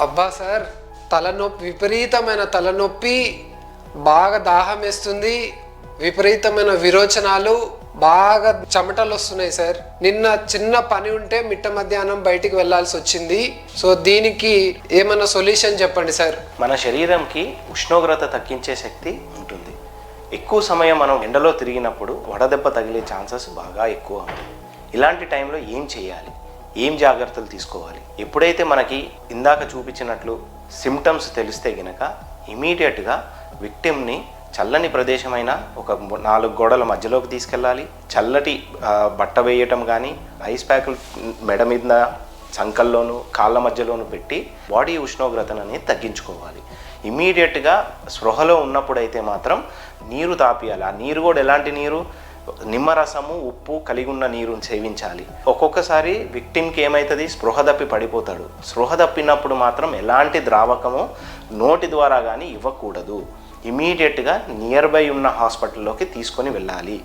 అబ్బా సార్, తలనొప్పి, విపరీతమైన తలనొప్పి, బాగా దాహం వేస్తుంది, విపరీతమైన విరోచనాలు, బాగా చెమటలు వస్తున్నాయి సార్. నిన్న చిన్న పని ఉంటే మిట్ట మధ్యాహ్నం బయటికి వెళ్ళాల్సి వచ్చింది. సో దీనికి ఏమన్నా సొల్యూషన్ చెప్పండి సార్. మన శరీరంకి ఉష్ణోగ్రత తగ్గించే శక్తి ఉంటుంది. ఎక్కువ సమయం మనం ఎండలో తిరిగినప్పుడు వడదెబ్బ తగిలే ఛాన్సెస్ బాగా ఎక్కువ ఉంటాయి. ఇలాంటి టైంలో ఏం చేయాలి, ఏం జాగ్రత్తలు తీసుకోవాలి? ఎప్పుడైతే మనకి ఇందాక చూపించినట్లు సిమ్టమ్స్ తెలిస్తే గనక ఇమీడియట్గా విక్టిమ్ని చల్లని ప్రదేశమైన ఒక 4 గోడల మధ్యలోకి తీసుకెళ్ళాలి. చల్లటి బట్ట వేయటం కానీ, ఐస్ ప్యాకులు మెడ మీద, సంకల్లోను, కాళ్ళ మధ్యలోను పెట్టి బాడీ ఉష్ణోగ్రతను అనేది తగ్గించుకోవాలి. ఇమీడియట్గా స్పృహలో ఉన్నప్పుడైతే మాత్రం నీరు తాపియాలి. ఆ నీరు కూడా ఎలాంటి నీరు? నిమ్మరసము, ఉప్పు కలిగి ఉన్న నీరుని సేవించాలి. ఒక్కొక్కసారి విక్టిమ్కి ఏమవుతుంది, స్పృహ తప్పి పడిపోతాడు. స్పృహ తప్పినప్పుడు మాత్రం ఎలాంటి ద్రావకము నోటి ద్వారా కానీ ఇవ్వకూడదు. ఇమీడియట్గా నియర్ బై ఉన్న హాస్పిటల్లోకి తీసుకొని వెళ్ళాలి.